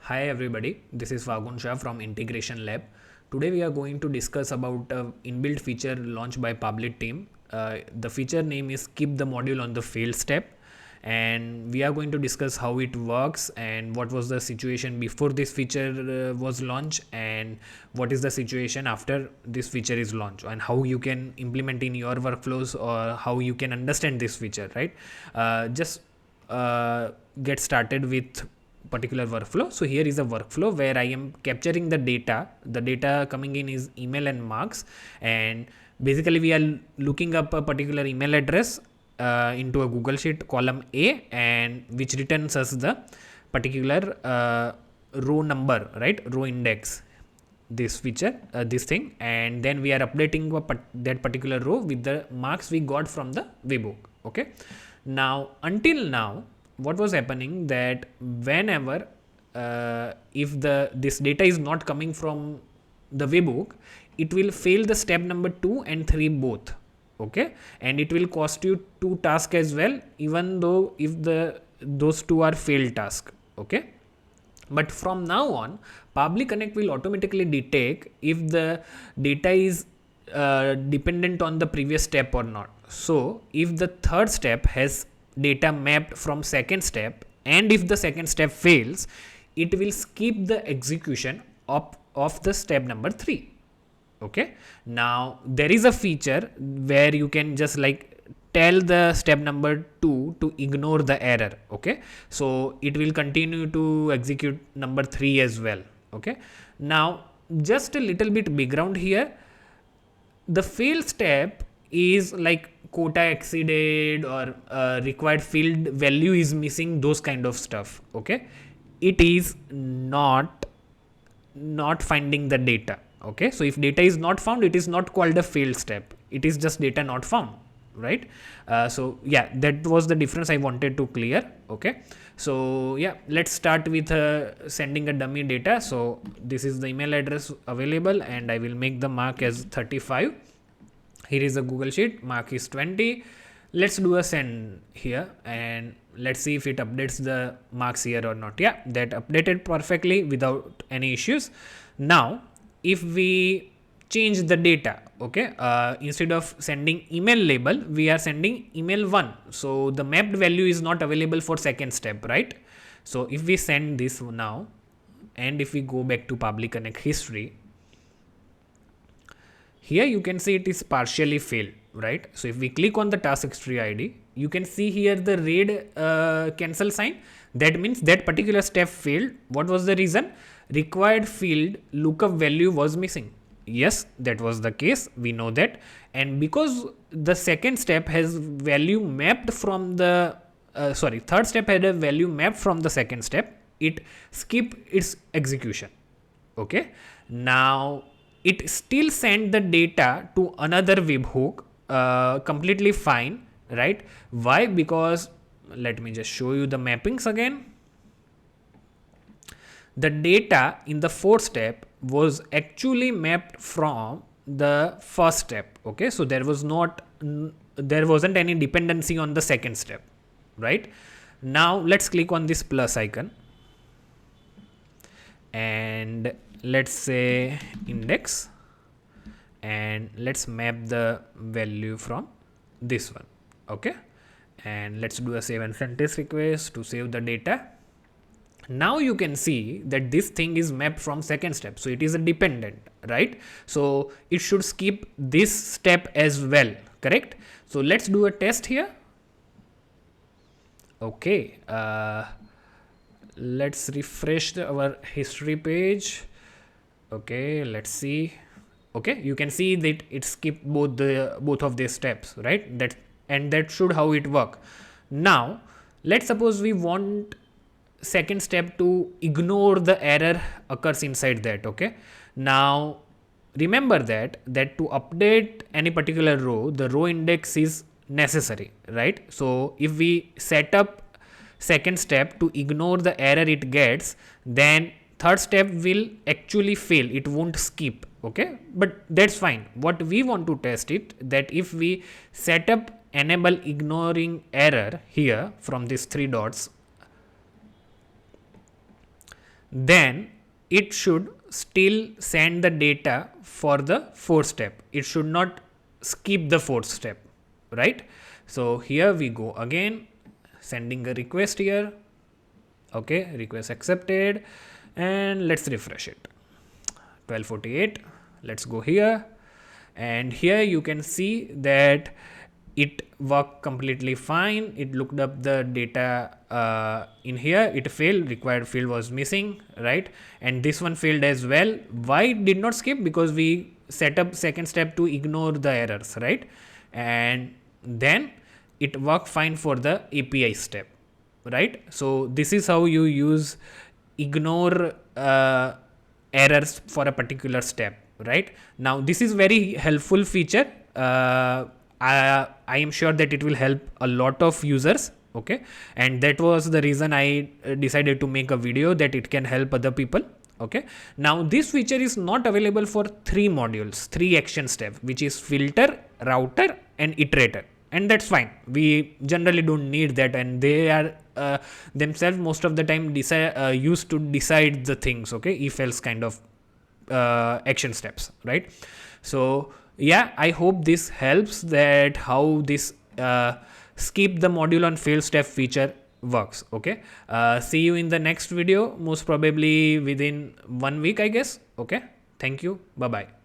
Hi everybody, this is Vagun Shah from Integration Lab. Today we are going to discuss about inbuilt feature launched by Pabbly team. The feature name is keep the module on the fail step, and we are going to discuss how it works and what was the situation before this feature was launched and what is the situation after this feature is launched and how you can implement in your workflows or how you can understand this feature, right? Just get started with particular workflow. So here is a workflow where I am capturing the data. The data coming in is email and marks, and basically we are looking up a particular email address into a Google Sheet column A, and which returns us the particular row number, right? Row index, this feature, this thing, and then we are updating that particular row with the marks we got from the webhook. Okay, now until now what was happening that whenever if this data is not coming from the webhook, it will fail the step number 2 and 3 both. Okay, and it will cost you 2 tasks as well, even though if those 2 are failed tasks. Okay, but from now on Pabbly Connect will automatically detect if the data is dependent on the previous step or not. So if the third step has data mapped from second step, and if the second step fails, it will skip the execution of the step number 3. Okay, now there is a feature where you can just like tell the step number 2 to ignore the error. Okay, so it will continue to execute number 3 as well. Okay, now just a little bit background here. The fail step is like quota exceeded or required field value is missing, those kind of stuff. Okay, it is not finding the data. Okay, so if data is not found, it is not called a failed step, it is just data not found, right? So yeah, that was the difference I wanted to clear. Okay, so yeah, let's start with sending a dummy data. So this is the email address available, and I will make the mark as 35. Here is a Google Sheet, mark is 20. Let's do a send here and let's see if it updates the marks here or not. Yeah, that updated perfectly without any issues. Now if we change the data, okay, instead of sending email label, we are sending email 1. So the mapped value is not available for second step, right? So if we send this now, and if we go back to Pabbly Connect history, here you can see it is partially failed, right? So if we click on the task history ID, you can see here the red cancel sign. That means that particular step failed. What was the reason? Required field lookup value was missing. Yes, that was the case, we know that. And because the second step has value mapped from the third step had a value mapped from the second step, it skipped its execution. Okay, now it still sent the data to another webhook completely fine, right? Why? Because let me just show you the mappings again. The data in the fourth step was actually mapped from the first step. Okay, so there wasn't any dependency on the second step, right? Now let's click on this plus icon and let's say index, and let's map the value from this one. Okay, and let's do a save and send test request to save the data. Now you can see that this thing is mapped from second step, so it is a dependent, right? So it should skip this step as well, correct? So let's do a test here. Okay, let's refresh our history page. Okay, let's see. Okay, you can see that it skipped both of these steps, right? That should how it work. Now let's suppose we want second step to ignore the error occurs inside that. Okay, now remember that to update any particular row, the row index is necessary, right? So if we set up second step to ignore the error it gets, then third step will actually fail, it won't skip. Okay, but that's fine. What we want to test it, that if we set up enable ignoring error here from these 3 dots, then it should still send the data for the fourth step. It should not skip the fourth step, right? So here we go again, sending a request here. Okay, request accepted, and let's refresh it. 12:48. Let's go here, and here you can see that it worked completely fine. It looked up the data in here. It failed, required field was missing, right? And this one failed as well. Why it did not skip? Because we set up second step to ignore the errors, right? And then it worked fine for the API step, right? So this is how you use ignore errors for a particular step, right? Now this is very helpful feature. I am sure that it will help a lot of users. Okay, and that was the reason I decided to make a video, that it can help other people. Okay, now this feature is not available for 3 modules, 3 action steps, which is filter, router and iterator, and that's fine. We generally don't need that, and they are themselves most of the time used to decide the things. Okay, if else kind of action steps, right? So yeah, I hope this helps, that how this skip the module on fail step feature works. Okay, see you in the next video, most probably within 1 week, I guess. Okay, thank you, bye bye.